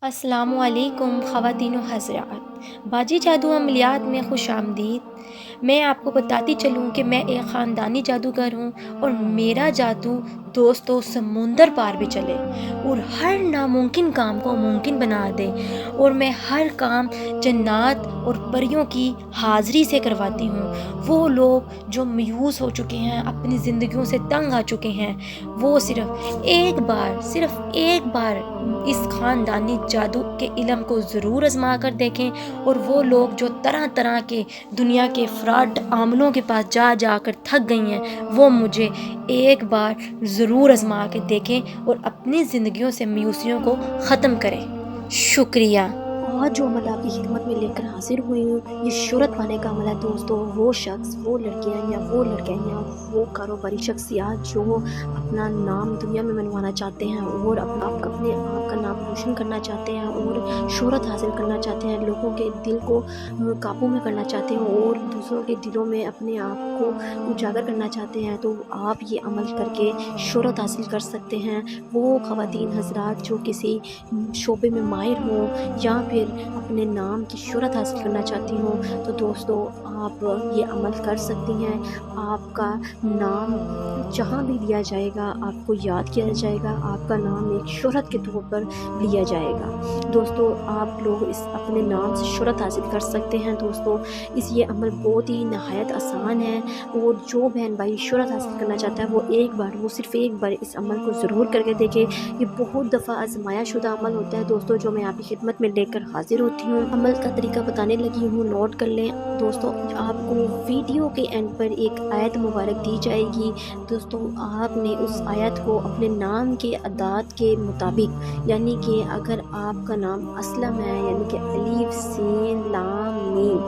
अस्सलामु अलैकुम ख़वातीन व हज़रात, बाजी जादू अमलियात में खुश आमदीद। मैं आपको बताती चलूँ कि मैं एक ख़ानदानी जादूगर हूँ और मेरा जादू दोस्तों समुंदर पार भी चले और हर नामुमकिन काम को मुमकिन बना दे। और मैं हर काम जन्नात और परियों की हाज़िरी से करवाती हूँ। वो लोग जो मायूस हो चुके हैं, अपनी ज़िंदगियों से तंग आ चुके हैं, वो सिर्फ़ एक बार इस ख़ानदानी जादू के इल्म को ज़रूर आज़मा कर देखें। और वो लोग जो तरह तरह के दुनिया के फ्रॉड आमलों के पास जा जा कर थक गई हैं, वो मुझे एक बार ज़रूर आज़मा के देखें और अपनी ज़िंदगियों से मायूसियों को ख़त्म करें। शुक्रिया। आज जो अमल आपकी खिदमत में लेकर हाजिर हुई हूँ, ये शोहरत पाने का अमल है दोस्तों। वो शख्स, वो लड़कियाँ या वो लड़के या वो कारोबारी शख्सियात जो अपना नाम दुनिया में मनवाना चाहते हैं और अपने आप का नाम रोशन करना चाहते हैं और शोहरत हासिल करना चाहते हैं, लोगों के दिल को काबू में करना चाहते हैं और दूसरों के दिलों में अपने आप को उजागर करना चाहते हैं, तो आप ये अमल करके शोहरत हासिल कर सकते हैं। वो ख़वातीन हज़रात जो किसी शोबे में माहिर हों या फिर अपने नाम की शोहरत हासिल करना चाहती हूँ, तो दोस्तों आप ये अमल कर सकती हैं। आपका नाम जहाँ भी लिया जाएगा आपको याद किया जाएगा, आपका नाम एक शोहरत के तौर पर लिया जाएगा। दोस्तों आप लोग इस अपने नाम से शोहरत हासिल कर सकते हैं। दोस्तों ये अमल बहुत ही नहायत आसान है और जो बहन भाई शोहरत हासिल करना चाहता है वो सिर्फ़ एक बार इस अमल को ज़रूर करके देखें। ये बहुत दफ़ा आजमाया शुदा अमल होता है दोस्तों, जो मैं आपकी खिदमत में लेकर हाजिर होती हूँ। अमल का तरीका बताने लगी हूँ, नोट कर लें दोस्तों। आपको वीडियो के एंड पर एक आयत मुबारक दी जाएगी दोस्तों। आपने उस आयत को अपने नाम के अदाद के मुताबिक, यानी कि अगर आपका नाम असलम है यानी कि अलीफ सीन लाम मीम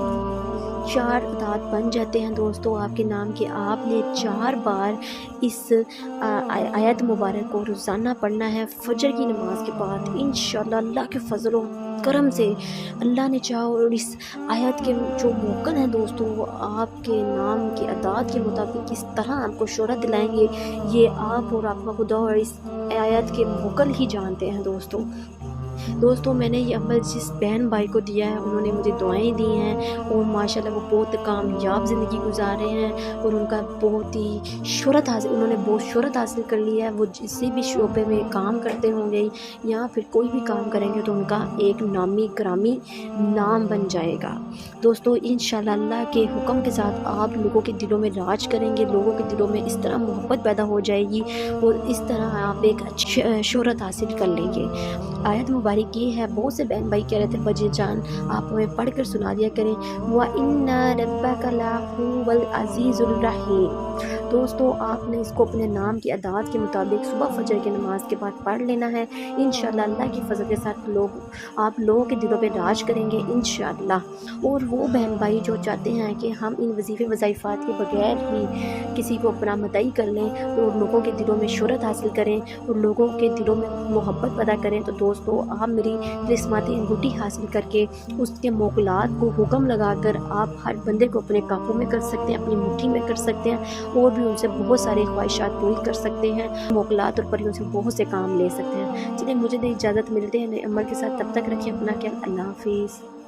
4 अदाद बन जाते हैं दोस्तों आपके नाम के, आपने 4 बार इस आयत मुबारक को रोज़ाना पढ़ना है फजर की नमाज के बाद। इंशाअल्लाह अल्लाह के फजल व करम से अल्लाह ने चाहा और इस आयत के जो मोकन है दोस्तों, वो आपके नाम के अदाद के मुताबिक इस तरह आपको शोहरत दिलाएंगे, ये आप और आपका खुदा और इस आयत के मोकल ही जानते हैं दोस्तों। मैंने ये अमल जिस बहन भाई को दिया है उन्होंने मुझे दुआएं दी हैं और माशाल्लाह वो बहुत कामयाब ज़िंदगी गुजार रहे हैं और उन्होंने बहुत शोहरत हासिल कर ली है। वो जिस भी शोबे में काम करते होंगे या फिर कोई भी काम करेंगे तो उनका एक नामी ग्रामी नाम बन जाएगा दोस्तों। इंशाल्लाह अल्लाह के हुक्म के साथ आप लोगों के दिलों में राज करेंगे, लोगों के दिलों में इस तरह मोहब्बत पैदा हो जाएगी और इस तरह आप एक अच्छी शोहरत हासिल कर लेंगे। आयत मुबारक ये है, बहुत से बहन भाई कह रहे थे बजी जान आप हमें पढ़ कर सुना दिया करें। व इन्ना रब्बका लहुवल अज़ीज़ुर रहीम। दोस्तों आपने इसको अपने नाम की अदाद के मुताबिक सुबह फजर की नमाज के बाद पढ़ लेना है। इंशाअल्लाह अल्लाह की फजल के साथ आप लोगों के दिलों पे राज करेंगे इंशाअल्लाह। और वो बहन भाई जो चाहते हैं कि हम इन वजीफ़े वज़ाइफ़ात के बगैर ही किसी को अपना मदई कर लें और लोगों के दिलों में शोहरत हासिल करें और लोगों के दिलों में मोहब्बत पैदा करें, तो दोस्तों आप मेरी तिस्माती अंगूठी हासिल करके उसके मोकलात को हुक्म लगाकर आप हर बंदे को अपने काबू में कर सकते हैं, अपनी मुट्ठी में कर सकते हैं और भी उनसे बहुत सारी ख्वाहिशात पूरी कर सकते हैं, मोकलात और परियों से बहुत से काम ले सकते हैं। चलिए मुझे इजाज़त, मिलते हैं नए अमल के साथ, तब तक रखिए अपना ख्याल। अल्लाह हाफिज़।